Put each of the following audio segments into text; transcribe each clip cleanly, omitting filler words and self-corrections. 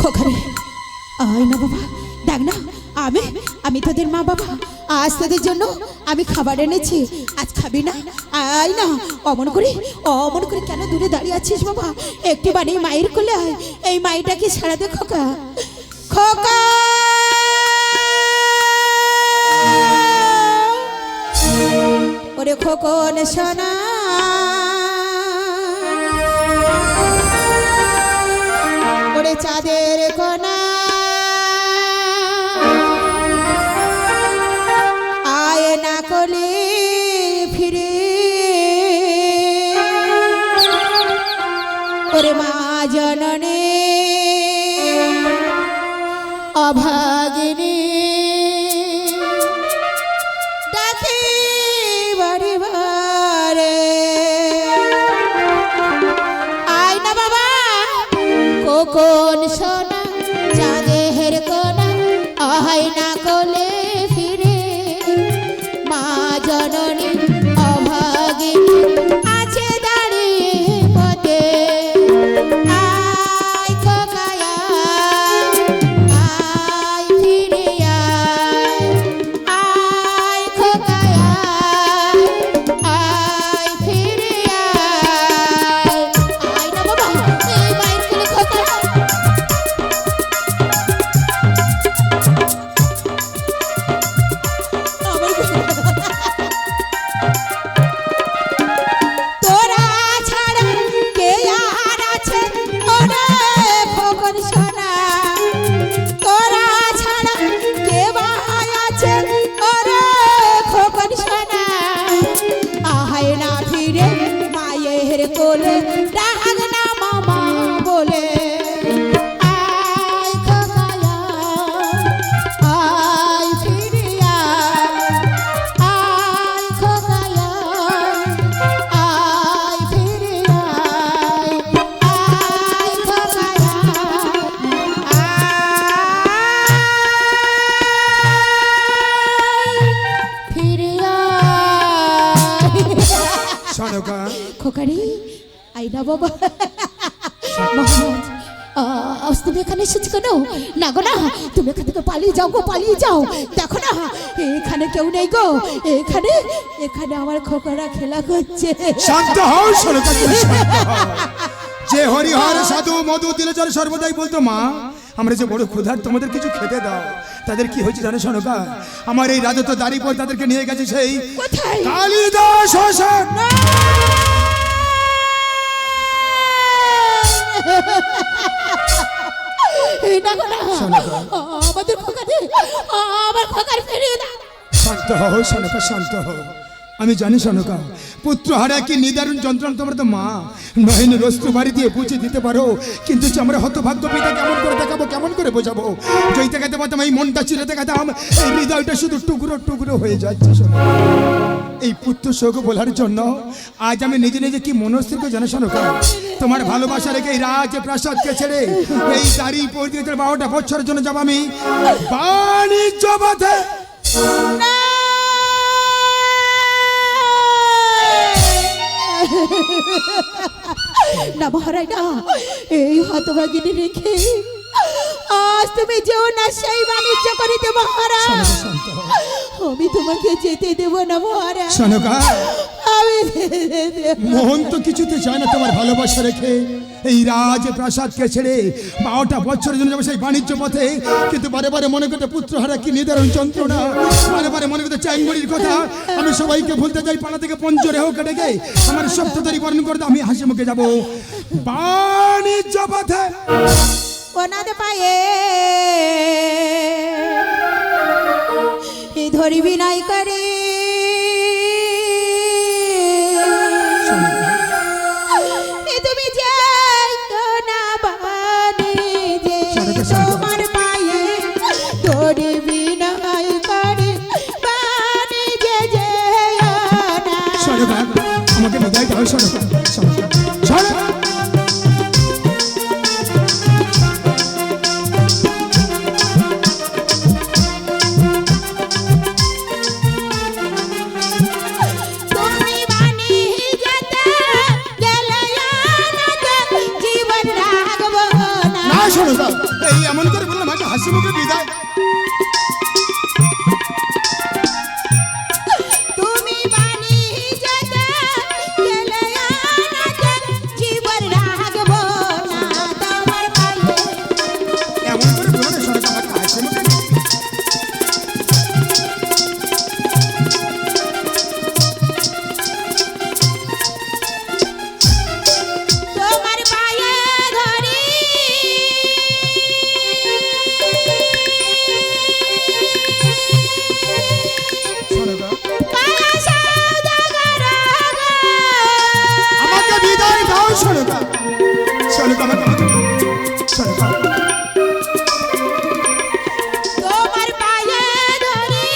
খোকারে আয় না বাবা, দেখ না আমি আমি তোদের মা বাবা, আজ তোদের জন্য আমি খাবার এনেছি, আজ খাবি না? আয় না। অমন করে কেন দূরে দাঁড়িয়ে আছিস বাবা? একটু বানিয়ে মায়ের কোলে আয়, এই মাইটাকে ছাড়া দে খোকা। খোকা ওরে খোকন সোনা, ওরে চাঁদের কোনা, আয় না কোলে ফিরে, ওরে মা জননী অভাগিনী ডাকে বারে বারে। আয় না বাবা কোকন সোনা, চাঁদের কোনা, আয় না কোলে ফিরে, মা জননী অভাগিনী আছে দাঁড়িয়ে পথে। আয় খোকায়া, আয় ফিরে আয়, আয় খোকায়া, আয় ফিরে আয়। আয় না বাবা, এই মায়ের কোলে খোকা। তোরা ছাড়া কে আর আছে ওরে খোকন সোনা, তোরা ছাড়া কে বা আছে ওরে খোকন সোনা, আয় না ফিরে মায়ের কোলে, ডাক না মামা বলে। আয় খোকায়া, আয় ফিরে আয়, আয় খোকায়া, আয় ফিরে আয়, আয় খোকায়া, আয় ফিরে আয়। সনকা খোকারি আই না বাবা। মোহাম্মদ আজ তুমি এখানে এসেছো কেন? না গো না, তুমি এখান থেকে পালিয়ে যাও গো, পালিয়ে যাও। দেখো না এখানে কেউ নেই গো, এখানে এখানে আমার খোকারা খেলা করছে। শান্ত হও সনকা, তুমি শান্ত হও। যে হরিহর সাধু মধু দিলচর সর্বদাই বলতো মা আমরা যে বড় ক্ষুধার, তোমাদের কিছু খেতে দাও। তাদের কি হয়েছে জানো সনকা? আমার এই রাজত্ব দাঁড়িয়ে পর তাদেরকে নিয়ে গেছে সেই কোথায়? কালিদাস হোসেন। এই না গো না, আমাদের খোকাতে আমার খোকার ফিরিয়ে দাও। শান্ত হও সনকা, শান্ত হও। আমি জানি সনকা, পুত্র হারা কি নিদারুণ যন্ত্রণা তোমরা তো মা নয়ন রস্তু বাড়ি দিয়ে বুঝিয়ে দিতে পারো, কিন্তু যে আমরা হতভাগ্য পিতা কেমন করে দেখাবো, কেমন করে বোঝাবো? যেই দেখাতে পারতাম এই মনটা চিরে দেখাতাম, এই হৃদয়টা শুধু টুকরো টুকরো হয়ে যাচ্ছে সনকা। এই পুত্র শোক বলার জন্য আজ আমি নিজে নিজে কি মনস্থির করে জানো সনকা? তোমার ভালোবাসা রেখে এই রাজ প্রাসাদকে ছেড়ে এই দাড়ি পড়ে 12টা বছরের জন্য যাব আমি বাণিজ্য পথে। না মহারাজ না, এই হতভাগিনী রেখে আজ তুমি যেও না সেই বাণিজ্য করিতে মহারাজ। আমি তোমাকে যেতে দেব না মহারাজ। সনকা আমি মোহন তো কিছুতে চায় না তোমার ভালোবাসা রেখে এই রাজ প্রাসাদকে ছেড়ে 12টা বছরের জন্য যাবো সেই বাণিজ্য পথে, কিন্তু বারে বারে মনে করতে পুত্র হারা কি নিদারুণ যন্ত্রণা, বারে বারে মনে করতে চ্যাংমুড়ির কথা। আমি সবাইকে ভুলতে যাই, পাড়া থেকে পঞ্চরে হোক ডেকে আমার সপ্ততারি বর্ণ করতে আমি হাসি মুখে যাবো বাণিজ্য পথে। ওনাদ পায়ে ধরিবি নাই করে তুমি যে না বাণিজ্যে তোমার পায়ে ধরিবি নাই করে বাণিজ্যে যে না। আমাকে বিদায় দাও সনকা, সনকা, সনকা। সনকা এই এমন করে বললাম আমাকে হাসি মুখে বিদায়। তুমি বাণী যেতে গেলে আনাতে জীবন রাখবো না তোমার পায়ে। এমন করে বলো না সনকা আমাকে হাসি মুখে। তোমার পায়ে ধরি সনকা কালা সওদাগর গো। আমাকে বিদায় দাও সনকা। সনকা আমাকে সনকা তোমার পায়ে ধরি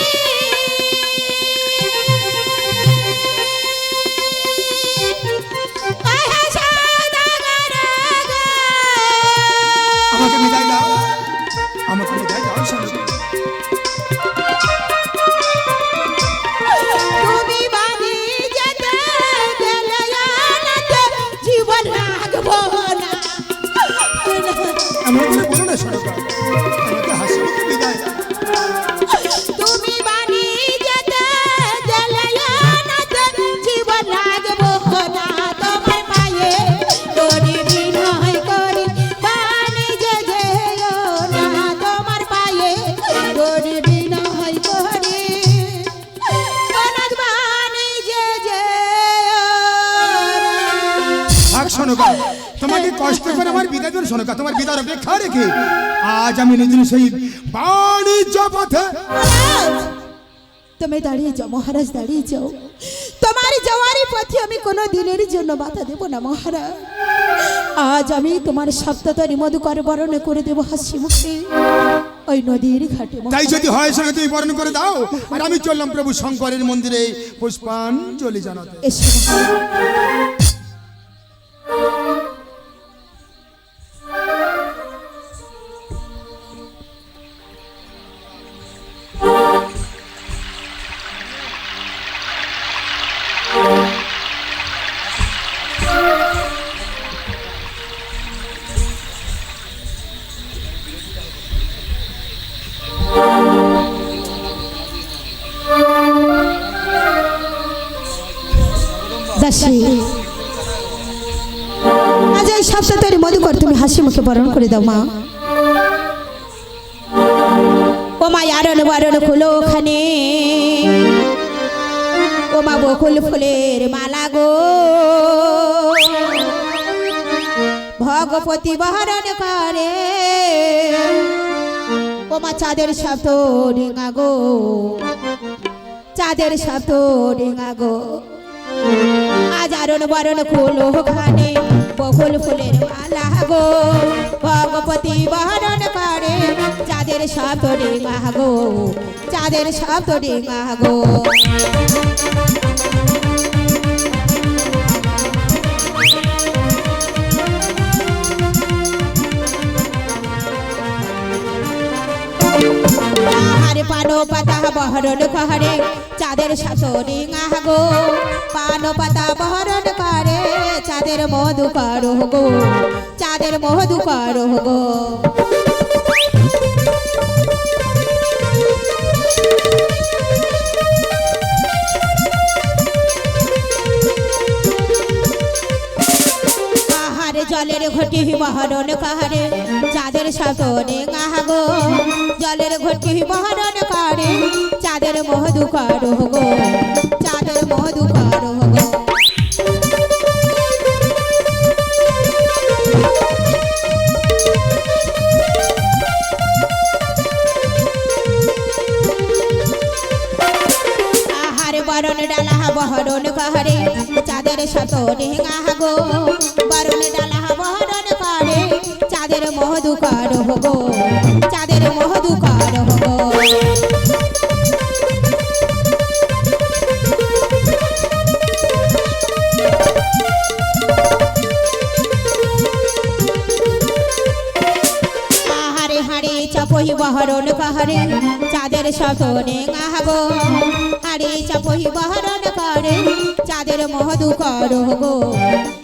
কালা সওদাগর গো। আমাকে বিদায় দাও। আমাকে বিদায় দাও সনকা। তুমি বাণী যেতে গেলে আনাতে জীবন রাখবো না। এমন করে বলো না সনকা আমাকে হাসি মুখে বিদায় দাও। তুমি বাণী যেতে গেলে আনাতে জীবন রাখবো না তোমার পায়ে ধরি বিনয় করি বাণী যে যেও না তোমার পায়ে ধরি বিনয় করি অনাথ বাণী যে যেও না। থাক সনকা তোমাকে কষ্ট করে আমার বিদায় দেন সনকা। তোমার বিদায় অপেক্ষা রেখে আজ আমি নিজের সেই বাণিজ্য পথে। তুমি দাঁড়িয়ে যাও মহারাজ, দাঁড়িয়ে যাও। তোমার যাওয়ারই পথে আমি কোনো দিনের জন্য বাধা দেব না মহারাজ। আজ আমি তোমার সপ্ততরী মধুকর বরণ করে দেব হাসি মুখে ওই নদীর ঘাটে তাই মহারাজ। যদি হয় সঙ্গে তুমি বরণ করে দাও আর আমি চললাম প্রভু শঙ্করের মন্দিরে পুষ্পাঞ্জলি জানাতে। এসো মহারাজ। দাসী আজ এই সপ্তাহের মধুকর তুমি হাসি মুখে বরণ করে দাও মা। ও মা আরণ বারণ খুলো ওখানে, ও মা বকুল ফুলের মালা গো ভগবতী বহরণ করে। ও মা চাঁদের শব্দ ডিঙা গো, চাঁদের শব্দ ডিঙা গো। আজ আরণ বারণ খুলো ওখানে বকুল ফুলের মালা গো ভগবতী বহরণ করে। চাঁদের শব্দ ডিঙা গো, চাঁদের শব্দ ডিঙা গো। আহারে পানো পাতা বহরণ করে চাঁদের শব্দ ডিঙা গো। পানো পাতা বহরণ করে চাঁদের মধু করো গো, চাঁদের মধু করো গো। আহারে জলের ঘটি বহরণ করে চাঁদের শব্দ ডিঙা গো। জলের ঘটি বহরণ করে চাঁদের মধু করো গো, চাঁদের মধু করো গো। আহারে বরণ ডালা বহরণ করে চাঁদের শত ডিঙা গো। বরণ ডালা বহরণ করে চাঁদের মধু করো গো, চাঁদের মধু করো গো। আহারে হাড়ে চাপহি বহরণ করে চাঁদের শত ডিঙা গো। হাড়ে চাপহি বহরণ করে চাঁদের মধু করো গো,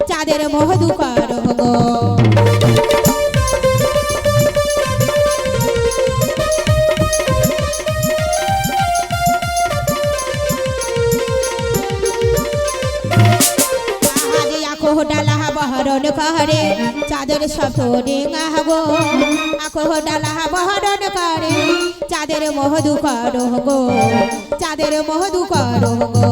চাঁদের মধু করো গো। করে চাঁদের শব্দ ডেঙা গো আখো ডালা বহরণ করে চাঁদের মধু কর গো চাঁদের মধু কর গো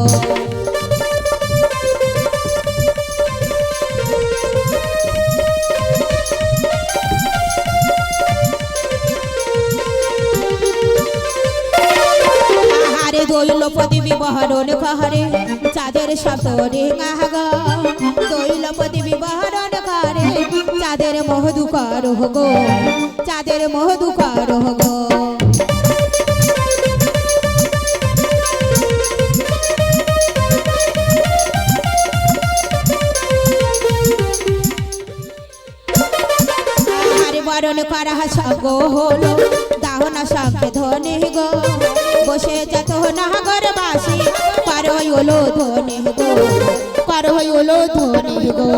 দৈলপতি বিবহরণ করে চাঁদের শব্দ ডেঙা গো দৈলপতি বিবহরণ করে চাঁদের মধু কর গো চাঁদের মধু কর গো বরণ করা সঙ্গ হলো দাহনা সঙ্গে ধনে গো বসে যত নাগর বাসি পার হইলো ধনে গো পার হইলো ধনে গো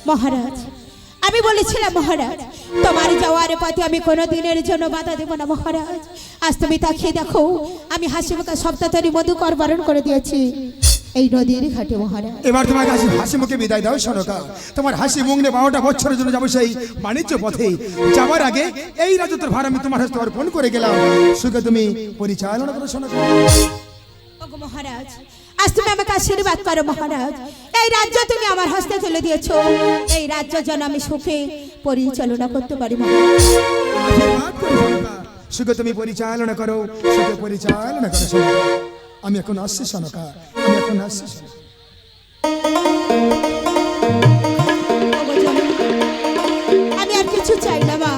মহারাজ আমি বলেছিলাম মহারাজ তোমার যাওয়ার পথে আমি কোনো দিনের জন্য বাধা দেব না মহারাজ আজ তুমি তাকিয়ে দেখো আমি হাসি মুখে সপ্তাহরি মধুকর বরণ করে দিয়েছি এই নদীর ঘাটে মহারাজ এবার তোমার কাছে হাসি মুখে বিদায় দাও সনকা তোমার হাসি মুখ নিয়ে 12টা বছরের জন্য যাবো সেই বাণিজ্য পথে যাওয়ার আগে এই রাজত্বের ভার আমি তোমার হাতে অর্পণ করে গেলাম সুখে তুমি পরিচালনা করো সনকা ওগো মহারাজ আজ তুমি আমাকে আশীর্বাদ করো মহারাজ এই রাজ্য তুমি আমার হস্তে তুলে দিয়েছো এই রাজ্য যেন আমি সুখে পরিচালনা করতে পারি মহারাজ সুখে তুমি পরিচালনা করো সুখে পরিচালনা করো সনকা আমি এখন আসছি সনকা আমি এখন আসছি আমি আর কিছু চাই না মা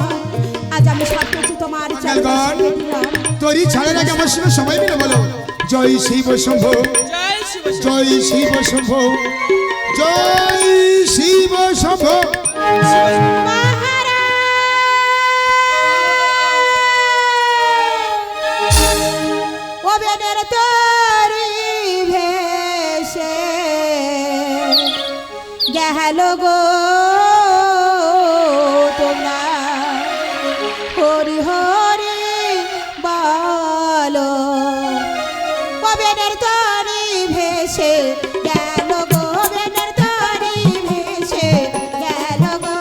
আজ আমি সব কিছু তোমার তোরই ছাড়ার আগে আমার সঙ্গে সবাই মিলে বলো জয় শিব শম্ভু জয় শিব শম্ভু জয় শিব শম্ভু গেল গো তোমরা হরি হরি বলো বেনের তরি ভেসে গেল গো বেনের তরি ভেসে গেল গো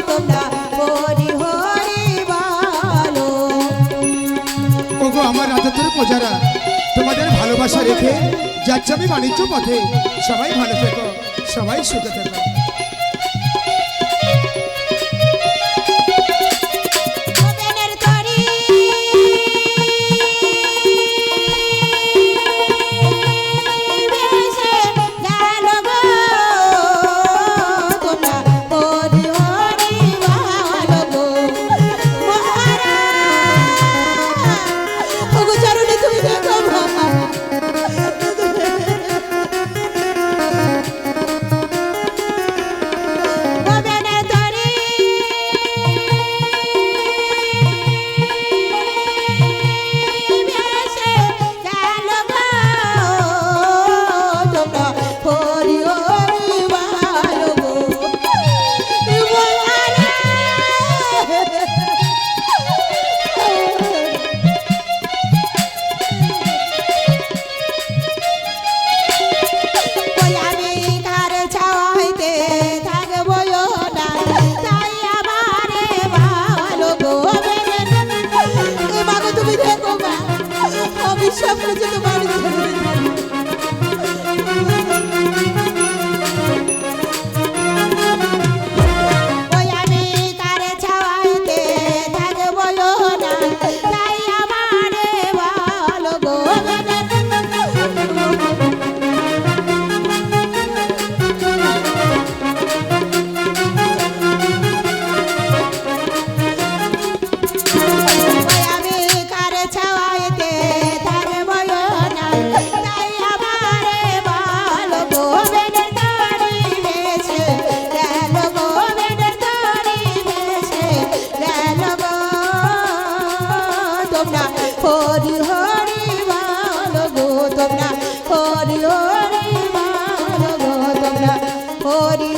তোমরা হরি হরি বলো ওগো আমার রাজত্বের প্রজারা তোমাদের ভালোবাসা রেখে যাচ্ছে আমি বাণিজ্য পথে সবাই ভালো থেকো সবাই সুখে থেকো সব কিছু তোমার ওই আমি কারে ছাওয়াইতে থাকবো না তাই আমারে ভালো গো হরি হরি ভালো গো তোমরা হরি হরি ভালো গো তোমরা হরি